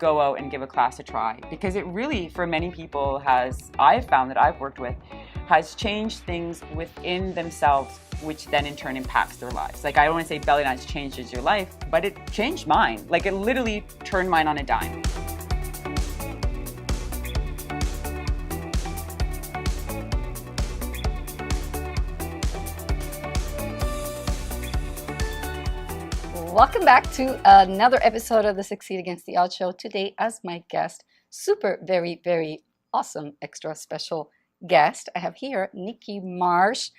go out and give a class a try, because it really, for many people, I've found that I've worked with, has changed things within themselves, which then in turn impacts their lives. Like, I don't want to say Bellydance changes your life, but it changed mine. Like, it literally turned mine on a dime. Welcome back to another episode of the Succeed Against the Odds Show. Today, as my guest, very, very awesome, extra special guest, I have here Nicci Marsh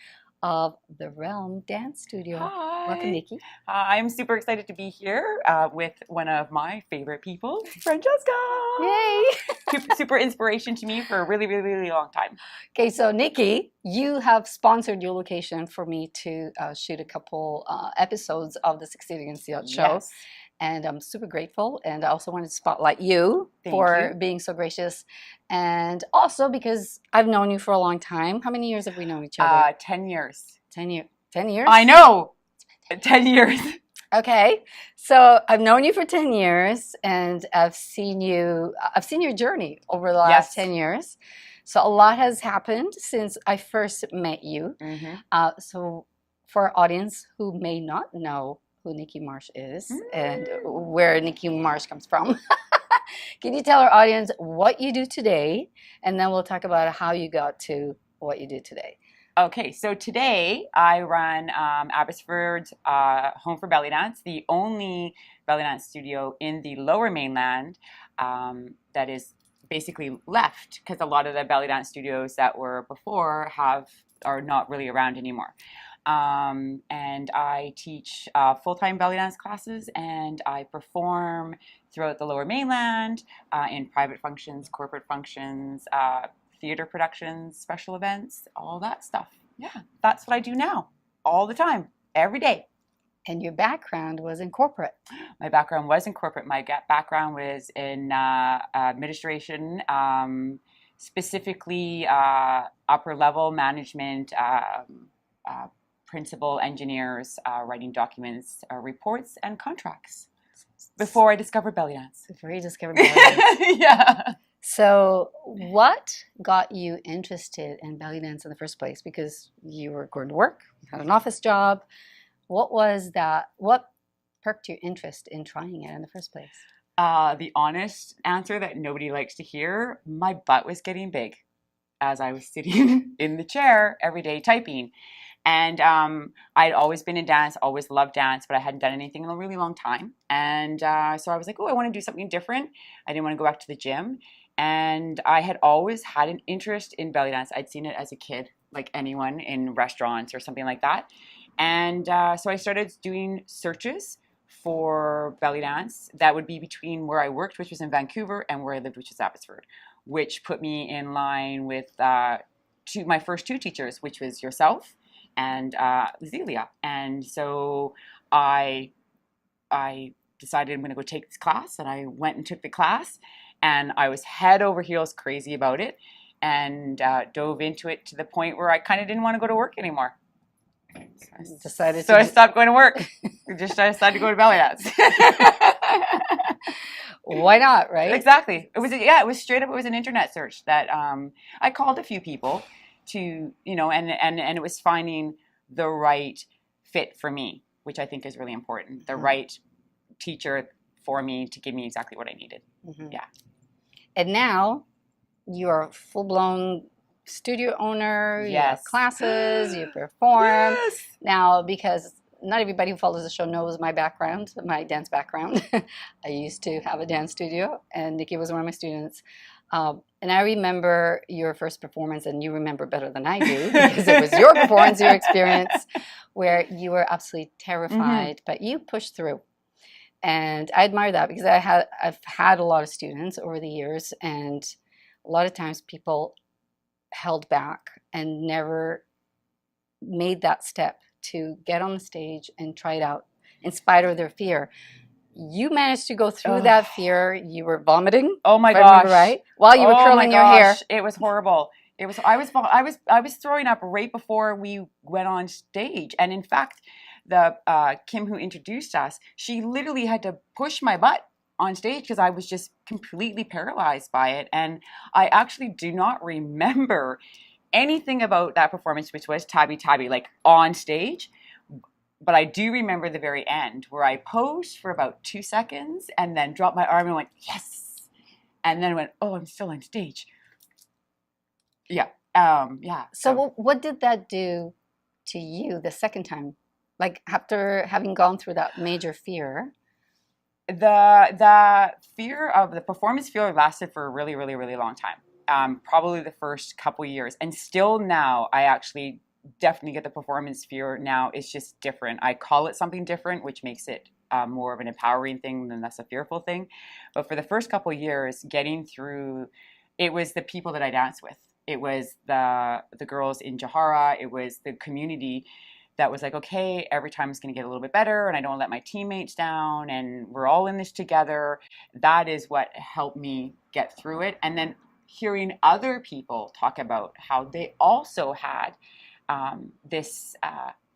of the Realm Dance Studio. Hi. Welcome, Nicci. I'm super excited to be here with one of my favorite people, Francesca. Yay! Super inspiration to me for a really, really, really long time. Okay, so Nicci, you have sponsored your location for me to shoot a couple episodes of the Succeed Against the Odds Show. Yes. And I'm super grateful. And I also wanted to spotlight you for being so gracious. And also because I've known you for a long time. How many years have we known each other? 10 years. 10 years. 10 years? I know. 10 years. Okay. So I've known you for 10 years and I've seen your journey over the last 10 years. So a lot has happened since I first met you. Mm-hmm. So for our audience who may not know who Nicci Marsh is and where Nicci Marsh comes from, can you tell our audience what you do today? And then we'll talk about how you got to what you do today. Okay, so today I run Abbotsford's Home for Bellydance, the only Bellydance studio in the Lower Mainland that is basically left, because a lot of the Bellydance studios that were before are not really around anymore. And I teach full-time Bellydance classes, and I perform throughout the Lower Mainland in private functions, corporate functions, theater productions, special events, all that stuff. Yeah, that's what I do now, all the time, every day. And your background was in corporate. My background was in corporate. My background was in administration, specifically upper level management, principal engineers, writing documents, reports, and contracts. Before I discovered Bellydance. Before you discovered Bellydance. Yeah. So what got you interested in Bellydance in the first place? Because you were going to work, you had an office job. What was that? What perked your interest in trying it in the first place? The honest answer that nobody likes to hear, my butt was getting big as I was sitting in the chair every day typing. And I'd always been in dance, always loved dance, but I hadn't done anything in a really long time. And so I was like, oh, I want to do something different. I didn't want to go back to the gym. And I had always had an interest in belly dance. I'd seen it as a kid, like anyone, in restaurants or something like that. And so I started doing searches for belly dance that would be between where I worked, which was in Vancouver, and where I lived, which is Abbotsford, which put me in line with my first two teachers, which was yourself and Zelia. And so I decided I'm going to go take this class, and I went and took the class, and I was head over heels crazy about it, and dove into it to the point where I kind of didn't want to go to work anymore. So I stopped going to work. I decided to go to belly dance. Why not, right? Exactly. It was straight up. It was an internet search that I called a few people to, and it was finding the right fit for me, which I think is really important. The right teacher for me to give me exactly what I needed. Mm-hmm. Yeah. And now you're a full-blown studio owner. You have classes, you perform. Yes. Now, because not everybody who follows the show knows my background, my dance background. I used to have a dance studio, and Nicci was one of my students. And I remember your first performance, and you remember better than I do, because it was your performance, your experience, where you were absolutely terrified, but you pushed through. And I admire that, because I've had a lot of students over the years, and a lot of times people held back and never made that step to get on the stage and try it out in spite of their fear. You managed to go through that fear. You were vomiting. Oh my gosh! Right, while you were curling your hair. It was horrible. It was. I was throwing up right before we went on stage, and in fact, the Kim who introduced us, she literally had to push my butt on stage because I was just completely paralyzed by it. And I actually do not remember anything about that performance, which was Tabby Tabby, like on stage. But I do remember the very end where I posed for about 2 seconds and then dropped my arm and went, yes. And then went, oh, I'm still on stage. Yeah. Yeah. So what did that do to you the second time? Like after having gone through that major fear? The fear of the performance fear lasted for a really, really, really long time. Probably the first couple years. And still now, I actually definitely get the performance fear now. It's just different. I call it something different, which makes it more of an empowering thing than less a fearful thing. But for the first couple years, getting through, it was the people that I danced with. It was the girls in Jahara. It was the community that was like, okay, every time it's going to get a little bit better and I don't let my teammates down and we're all in this together. That is what helped me get through it. And then hearing other people talk about how they also had this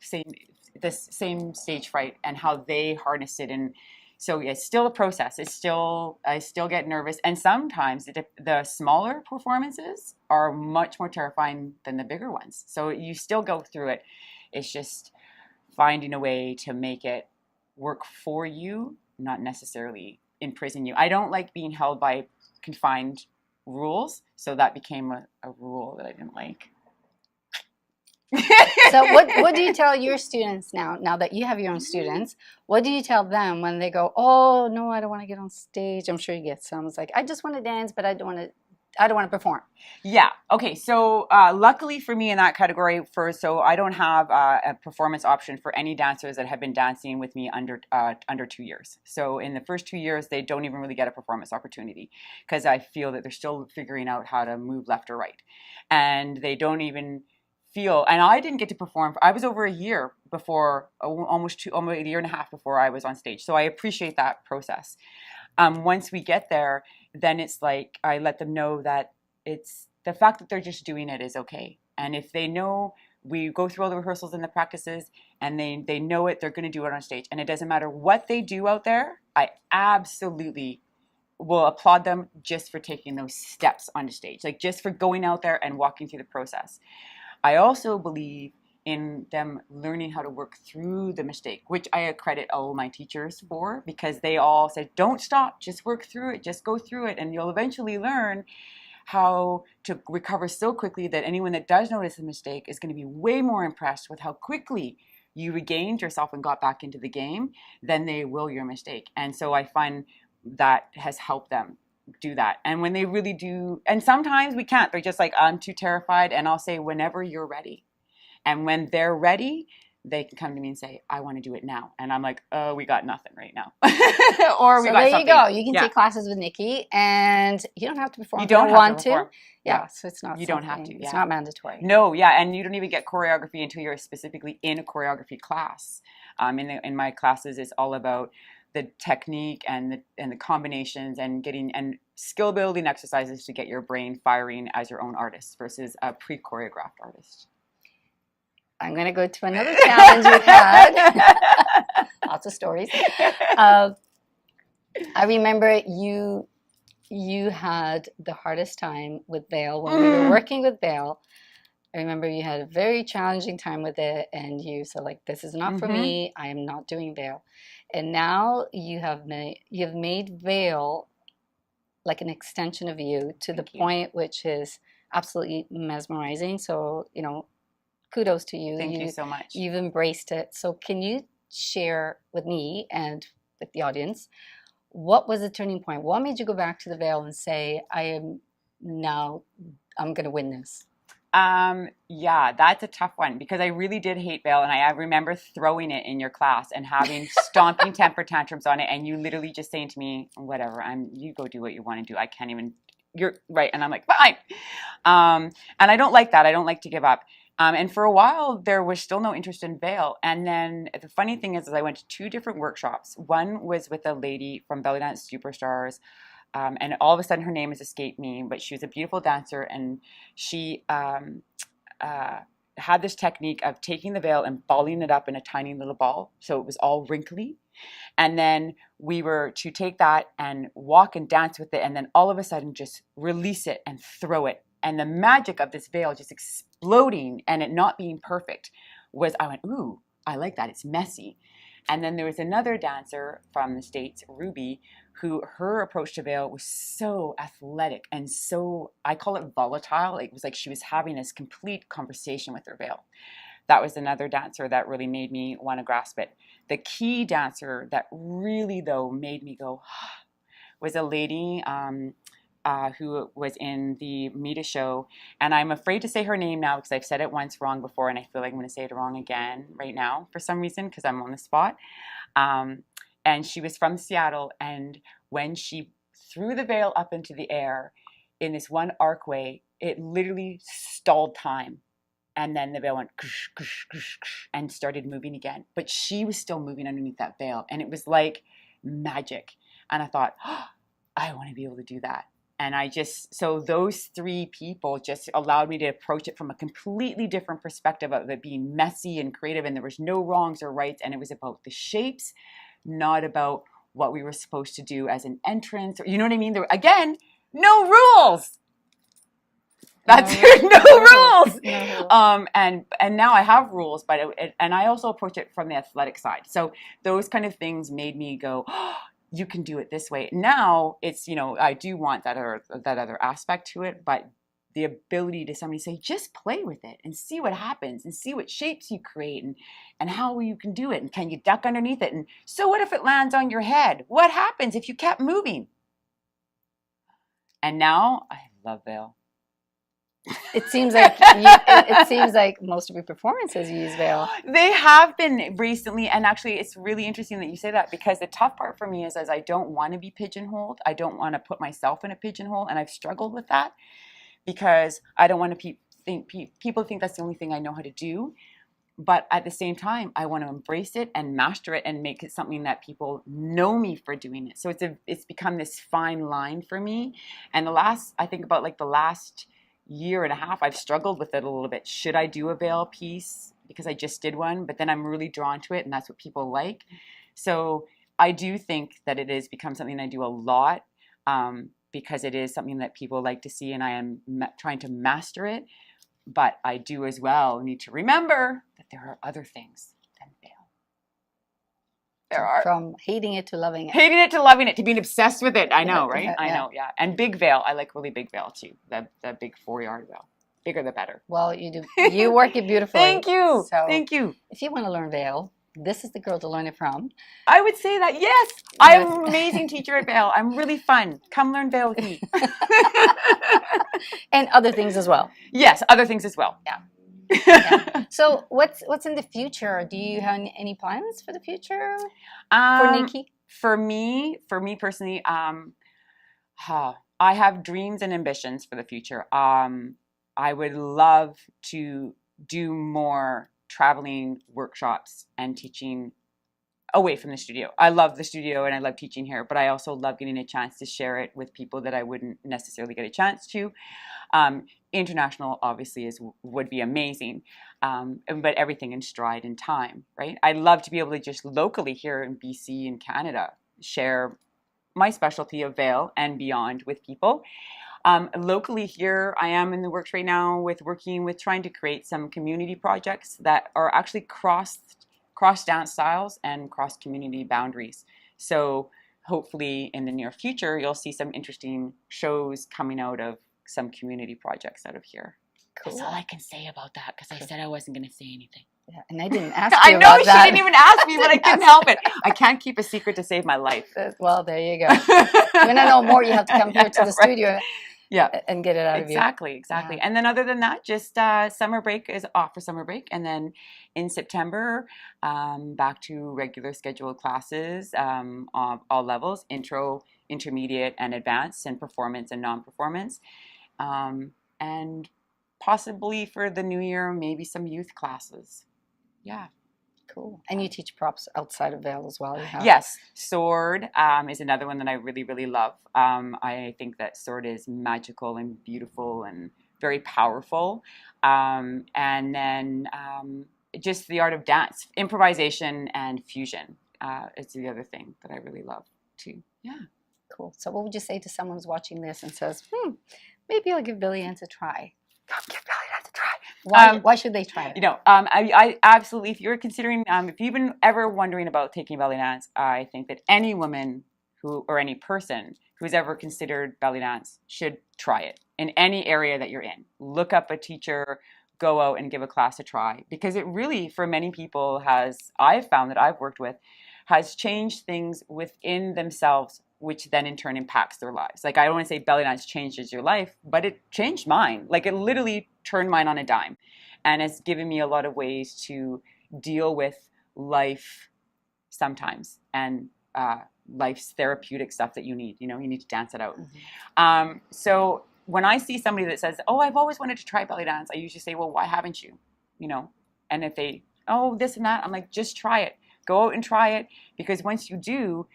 same stage fright and how they harnessed it. And so it's still a process. I still get nervous. And sometimes the smaller performances are much more terrifying than the bigger ones. So you still go through it. It's just finding a way to make it work for you, not necessarily imprison you. I don't like being held by confined rules, so that became a rule that I didn't like. So what do you tell your students now that you have your own students? What do you tell them when they go, oh, no, I don't want to get on stage? I'm sure you get some. It's like, I just want to dance, but I don't want to perform. Yeah. Okay. So luckily for me in that category, so I don't have a performance option for any dancers that have been dancing with me under 2 years. So in the first 2 years, they don't even really get a performance opportunity because I feel that they're still figuring out how to move left or right, and they don't even feel. And I didn't get to perform. I was over a year before, almost a year and a half before I was on stage. So I appreciate that process. Once we get there, then it's like I let them know that it's the fact that they're just doing it is okay. And if they know, we go through all the rehearsals and the practices and they know it, they're going to do it on stage. And it doesn't matter what they do out there. I absolutely will applaud them just for taking those steps on the stage, like just for going out there and walking through the process. I also believe in them learning how to work through the mistake, which I credit all my teachers for, because they all said, don't stop, just work through it, just go through it, and you'll eventually learn how to recover so quickly that anyone that does notice a mistake is going to be way more impressed with how quickly you regained yourself and got back into the game than they will your mistake. And so I find that has helped them do that. And when they really do, and sometimes we can't, they're just like, I'm too terrified, and I'll say, whenever you're ready. And when they're ready, they can come to me and say, I want to do it now. And I'm like, oh, we got nothing right now. Or we got there something. You go. You can take classes with Nicci, and you don't have to perform. You don't have to perform. Yeah, so it's not. You don't have to. It's not mandatory. No, yeah, and you don't even get choreography until you're specifically in a choreography class. In my classes, it's all about the technique and the combinations and getting and skill building exercises to get your brain firing as your own artist versus a pre-choreographed artist. I'm going to go to another challenge we've had. Lots of stories. I remember you had the hardest time with Veil when we were working with Veil. I remember you had a very challenging time with it, and you said, like, this is not for me. I am not doing Veil. And now you have made Veil like an extension of you to the point which is absolutely mesmerizing. So, kudos to you. Thank you so much. You've embraced it. So can you share with me and with the audience, what was the turning point? What made you go back to the Veil and say, I'm going to win this? Yeah, that's a tough one because I really did hate Veil, and I remember throwing it in your class and having stomping temper tantrums on it, and you literally just saying to me, whatever, you go do what you want to do. I can't even, you're right. And I'm like, fine. And I don't like that. I don't like to give up. And for a while, there was still no interest in Veil. And then the funny thing is I went to 2 different workshops. One was with a lady from Bellydance Superstars. And all of a sudden her name has escaped me, but she was a beautiful dancer, and she had this technique of taking the veil and balling it up in a tiny little ball, so it was all wrinkly. And then we were to take that and walk and dance with it, and then all of a sudden just release it and throw it. And the magic of this veil just exploding and it not being perfect was, I went, ooh, I like that. It's messy. And then there was another dancer from the States, Ruby, who her approach to veil was so athletic and so, I call it volatile. It was like she was having this complete conversation with her veil. That was another dancer that really made me want to grasp it. The key dancer that really, though, made me go, was a lady who was in the Mita show. And I'm afraid to say her name now because I've said it once wrong before, and I feel like I'm going to say it wrong again right now for some reason because I'm on the spot. And she was from Seattle. And when she threw the veil up into the air in this one arcway, it literally stalled time. And then the veil went and started moving again. But she was still moving underneath that veil. And it was like magic. And I thought, oh, I want to be able to do that. And so those three people just allowed me to approach it from a completely different perspective of it being messy and creative. And there was no wrongs or rights. And it was about the shapes, not about what we were supposed to do as an entrance. Or, you know what I mean? Again, no rules. That's no rules. And now I have rules, but and I also approach it from the athletic side. So those kind of things made me go, oh, you can do it this way. Now it's, I do want that other aspect to it, but the ability to somebody say, just play with it and see what happens and see what shapes you create and how you can do it. And can you duck underneath it? And so what if it lands on your head? What happens if you kept moving? And now I love veil. It seems like most of your performances use veil. They have been recently, and actually it's really interesting that you say that because the tough part for me is I don't want to be pigeonholed. I don't want to put myself in a pigeonhole, and I've struggled with that because I don't want to people think that's the only thing I know how to do. But at the same time, I want to embrace it and master it and make it something that people know me for doing it. So it's become this fine line for me. And I think about like the last year and a half, I've struggled with it a little bit. Should I do a veil piece? Because I just did one, but then I'm really drawn to it and that's what people like. So I do think that it has become something I do a lot because it is something that people like to see and I am trying to master it. But I do as well need to remember that there are other things than veil. There are. From hating it to loving it. Hating it to loving it, to being obsessed with it. I know, right? I know, yeah. And big veil. I like really big veil too. The big 4-yard veil. Bigger the better. Well, you do. You work it beautifully. Thank you. So thank you. If you want to learn veil, this is the girl to learn it from. I would say that, yes. I'm an amazing teacher at veil. I'm really fun. Come learn veil with me. And other things as well. Yes, other things as well. Yeah. Yeah. So what's in the future? Do you have any plans for the future for Nicci? For me personally, I have dreams and ambitions for the future. I would love to do more traveling workshops and teaching away from the studio. I love the studio and I love teaching here, but I also love getting a chance to share it with people that I wouldn't necessarily get a chance to. International obviously would be amazing, but everything in stride and time, right? I'd love to be able to just locally here in BC and Canada share my specialty of veil and beyond with people. Locally here, I am in the works right now working with trying to create some community projects that are actually cross dance styles and cross community boundaries. So hopefully in the near future, you'll see some interesting shows coming out of some community projects out of here. Cool. That's all I can say about that because I said I wasn't going to say anything. Yeah, and I didn't ask you about that. I know she didn't even ask me, but I couldn't help it. I can't keep a secret to save my life. Well, there you go. When I know more, you have to come here to the studio. Yeah, and get it out of you. Exactly. Yeah. And then other than that, just summer break is off for summer break. And then in September, back to regular scheduled classes, all levels, intro, intermediate, and advanced, and performance and non-performance. And possibly for the new year, maybe some youth classes. Yeah. Cool. And you teach props outside of veil as well? Yes. Sword is another one that I really, really love. I think that sword is magical and beautiful and very powerful. And then just the art of dance, improvisation and fusion is the other thing that I really love too. Yeah. Cool. So what would you say to someone who's watching this and says, maybe I'll give Bellydance a try? Come give Bellydance a try. Why should they try it? I absolutely, if you're considering, if you've been ever wondering about taking belly dance, I think that any woman or any person who's ever considered belly dance should try it in any area that you're in. Look up a teacher, go out and give a class a try, because it really, for many people, I've found that I've worked with, has changed things within themselves, which then in turn impacts their lives. Like, I don't want to say belly dance changes your life, but it changed mine. Like, it literally turned mine on a dime, and it's given me a lot of ways to deal with life sometimes, and life's therapeutic stuff that you need. You need to dance it out. So when I see somebody that says, oh, I've always wanted to try belly dance, I usually say, well, why haven't you? And if they, oh, this and that, I'm like, just try it. Go out and try it, because once you do,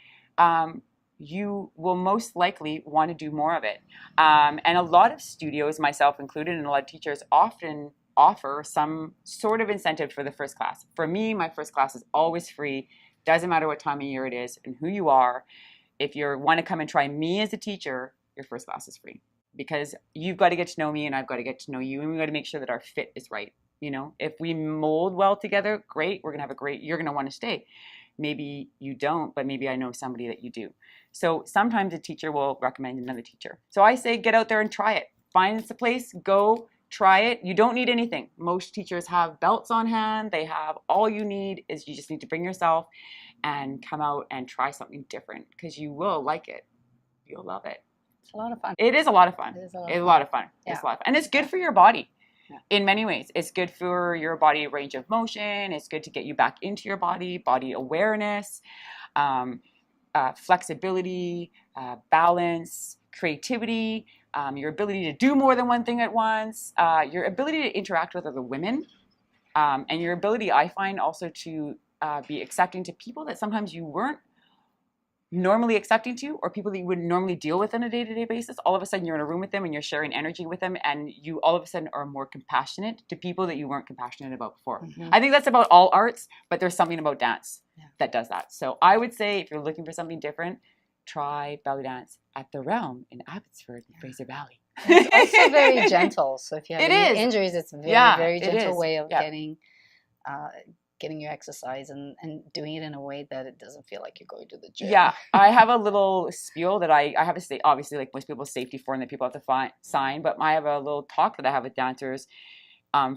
you will most likely want to do more of it. And a lot of studios, myself included, and a lot of teachers often offer some sort of incentive for the first class. For me, my first class is always free. Doesn't matter what time of year it is and who you are. If you want to come and try me as a teacher, your first class is free, because you've got to get to know me and I've got to get to know you, and we've got to make sure that our fit is right. If we mold well together, great, we're going to have you're going to want to stay. Maybe you don't, but maybe I know somebody that you do. So sometimes a teacher will recommend another teacher. So I say, get out there and try it. Find a place, go try it. You don't need anything. Most teachers have belts on hand. They have, all you need is, you just need to bring yourself and come out and try something different, because you will like it. You'll love it. It's a lot of fun. It is a lot of fun. It is a lot of fun. Yeah. It's a lot of fun. And it's good for your body. In many ways. It's good for your body range of motion. It's good to get you back into your body awareness, flexibility, balance, creativity, your ability to do more than one thing at once, your ability to interact with other women, and your ability, I find, also to be accepting to people that sometimes you weren't normally accepting to, or people that you wouldn't normally deal with on a day-to-day basis. All of a sudden you're in a room with them and you're sharing energy with them, and you all of a sudden are more compassionate to people that you weren't compassionate about before. I think that's about all arts, but there's something about dance that does that. So I would say, if you're looking for something different, try belly dance at the Realm in Abbotsford, Fraser Valley. It's also very gentle. So if you have any injuries, it's a very gentle way of getting your exercise and doing it in a way that it doesn't feel like you're going to the gym. Yeah, I have a little spiel that I have to say, obviously, like most people, safety form that people have to sign, but I have a little talk that I have with dancers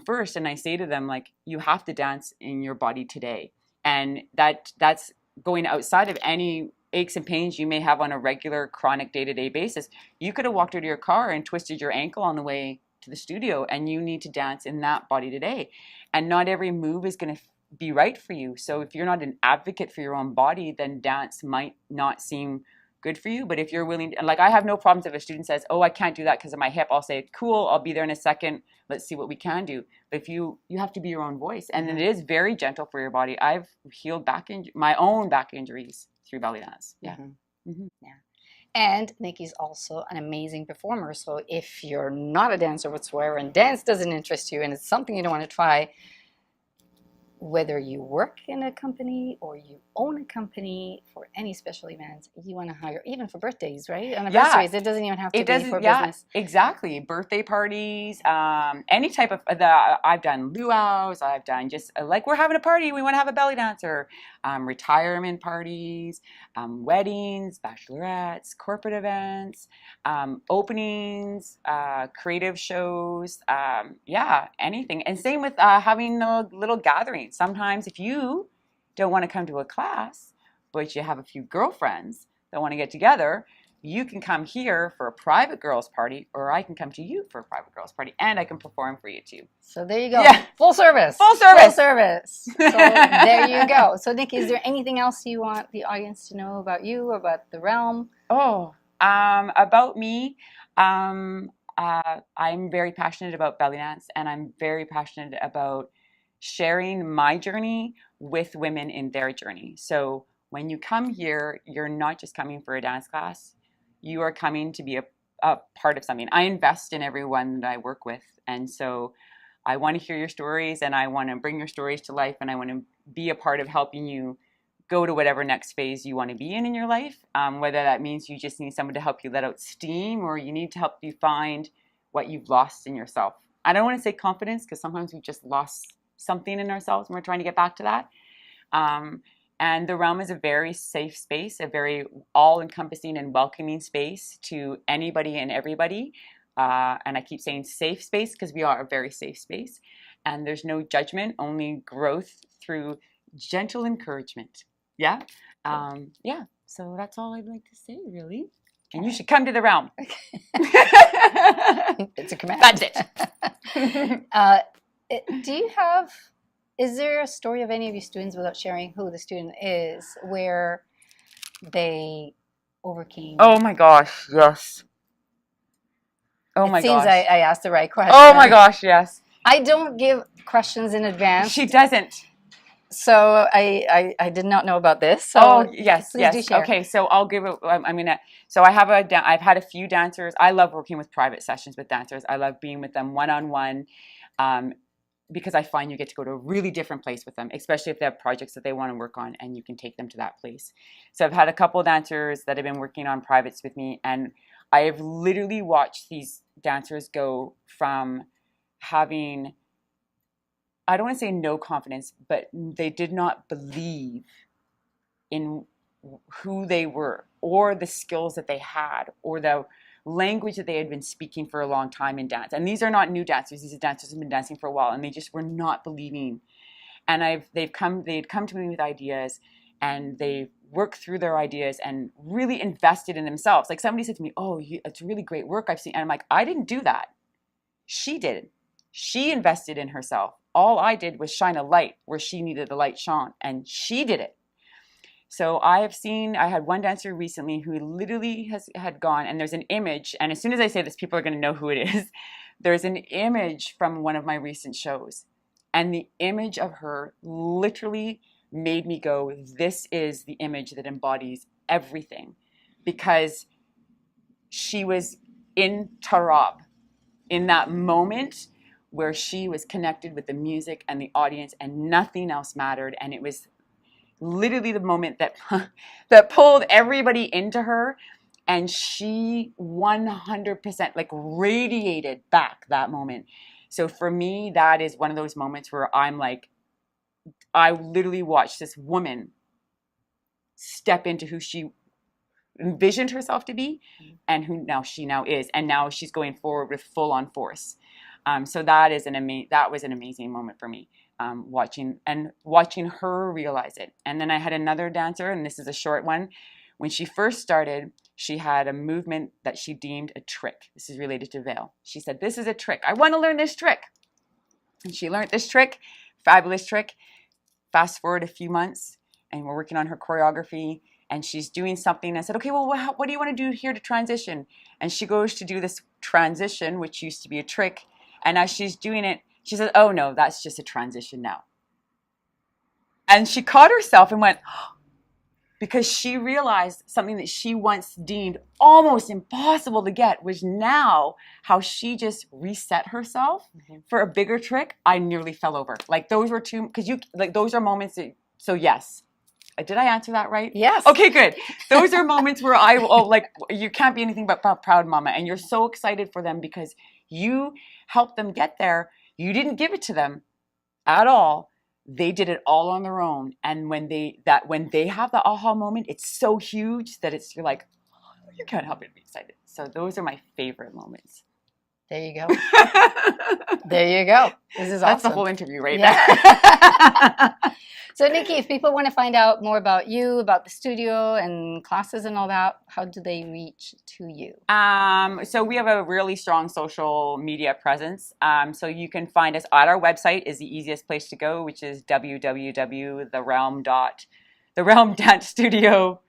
first, and I say to them, like, you have to dance in your body today. And that's going outside of any aches and pains you may have on a regular, chronic, day-to-day basis. You could have walked out of your car and twisted your ankle on the way to the studio, and you need to dance in that body today. And not every move is going to be right for you. So if you're not an advocate for your own body, then dance might not seem good for you. But if you're willing to, and like, I have no problems if a student says, oh, I can't do that because of my hip, I'll say, cool, I'll be there in a second, let's see what we can do. But if you have to be your own voice, and it is very gentle for your body. I've healed my own back injuries through belly dance. Yeah. And Nicci's also an amazing performer. So if you're not a dancer whatsoever and dance doesn't interest you and it's something you don't want to try, whether you work in a company or you own a company, for any special events you want to hire, even for birthdays, right? Anniversaries, it doesn't even have to be for business. Exactly. Birthday parties, any type of, I've done luau's, I've done just like, we're having a party, we want to have a belly dancer, retirement parties, weddings, bachelorettes, corporate events, openings, creative shows, anything. And same with having a little gathering. Sometimes if you don't want to come to a class, but you have a few girlfriends that want to get together, you can come here for a private girls party, or I can come to you for a private girls party, and I can perform for you too. So there you go. Yeah. Full service. Full service. Full service. So there you go. So Nicci, is there anything else you want the audience to know about you, about the Realm? About me, I'm very passionate about belly dance, and I'm very passionate about sharing my journey with women in their journey. So when you come here, you're not just coming for a dance class. You are coming to be a part of something. I invest in everyone that I work with. And so I want to hear your stories, and I want to bring your stories to life, and I want to be a part of helping you go to whatever next phase you want to be in your life, whether that means you just need someone to help you let out steam, or you need to help you find what you've lost in yourself. I don't want to say confidence, because sometimes we've just lost something in ourselves and we're trying to get back to that. And the realm is a very safe space, a very all-encompassing and welcoming space to anybody and everybody. And I keep saying safe space because we are a very safe space. And there's no judgment, only growth through gentle encouragement. Yeah? Yeah. So that's all I'd like to say, really. And you should come to the realm. It's a command. That's it. Is there a story of any of your students, without sharing who the student is, where they overcame? Oh my gosh, yes. Oh my gosh. It seems I asked the right question. Oh my gosh, yes. I don't give questions in advance. She doesn't. So I did not know about this. So oh yes, please yes. do share. Okay, so I'll give it. So I've had a few dancers. I love working with private sessions with dancers. I love being with them one-on-one, because I find you get to go to a really different place with them, especially if they have projects that they want to work on, and you can take them to that place. So I've had a couple of dancers that have been working on privates with me, and I have literally watched these dancers go from having, I don't want to say no confidence, but they did not believe in who they were, or the skills that they had, or the language that they had been speaking for a long time in dance. And these are not new dancers. These are dancers who've been dancing for a while, and they just were not believing. And they'd come to me with ideas, and they worked through their ideas and really invested in themselves. Like somebody said to me, "Oh, it's really great work I've seen." And I'm like, "I didn't do that. She did. She invested in herself. All I did was shine a light where she needed the light shone, and she did it." So I had one dancer recently who literally had gone, and there's an image, and as soon as I say this, people are going to know who it is. There's an image from one of my recent shows, and the image of her literally made me go, this is the image that embodies everything, because she was in Tarab, in that moment where she was connected with the music and the audience, and nothing else mattered, and it was literally the moment that pulled everybody into her, and she 100% like radiated back that moment. So for me, that is one of those moments where I'm like, I literally watched this woman step into who she envisioned herself to be, and who she now is, and now she's going forward with full on force. So that was an amazing moment for me. Watching her realize it. And then I had another dancer, and this is a short one. When she first started, she had a movement that she deemed a trick. This is related to veil. She said, "This is a trick. I want to learn this trick." And she learned this trick, fabulous trick. Fast forward a few months, and we're working on her choreography, and she's doing something. I said, "Okay, well, what do you want to do here to transition?" And she goes to do this transition, which used to be a trick. And as she's doing it, she says, "Oh no, that's just a transition now." And she caught herself and went, because she realized something that she once deemed almost impossible to get was now how she just reset herself for a bigger trick. I nearly fell over. Like those were those are moments that, so yes. Did I answer that right? Yes. Okay, good. Those are moments where you can't be anything but proud, mama. And you're so excited for them because you helped them get there. You didn't give it to them at all. They did it all on their own. And when they have the aha moment, it's so huge that you're like, oh, you can't help but be excited. So those are my favorite moments. There you go. There you go. This is awesome. That's the whole interview right there. So Nicci, if people want to find out more about you, about the studio and classes and all that, how do they reach to you? So we have a really strong social media presence. So you can find us at our website is the easiest place to go, which is www.therealmdancestudio.com.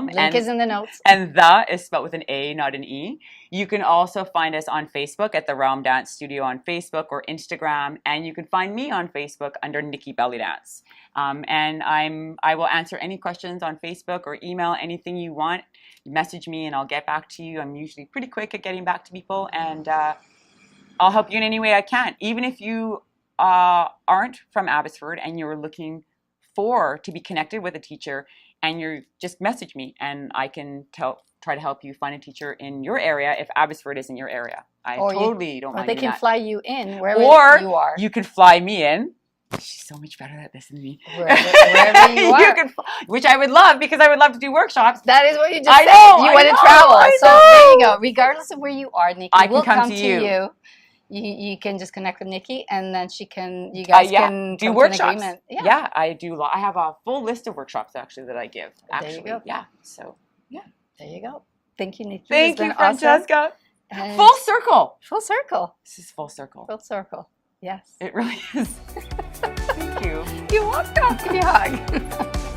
Link is in the notes. And that is spelled with an A, not an E. You can also find us on Facebook at The Realm Dance Studio on Facebook or Instagram. And you can find me on Facebook under Nicci Bellydance. And I will answer any questions on Facebook or email anything you want message me and I'll get back to you. I'm usually pretty quick at getting back to people, and I'll help you in any way I can. Even if you aren't from Abbotsford and you're looking to be connected with a teacher, and you just message me and I can try to help you find a teacher in your area if Abbotsford is in your area. I totally don't mind Or they doing can that. fly you in wherever you are. You can fly me in. She's so much better at this than me. Wherever you are. Which I would love, because I would love to do workshops. That is what you just said. Know, you want to travel. So there you go. Regardless of where you are, Nicci will come to you. You can just connect with Nicci, and then you guys can do come workshops. To an agreement. Yeah, I do. I have a full list of workshops actually that I give. Actually, there you go. Yeah. So there you go. Thank you, Nicci. Thank you, Francesca. Awesome. Full circle. Full circle. This is full circle. Full circle. Yes. It really is. Thank you. You're welcome. Give me a hug.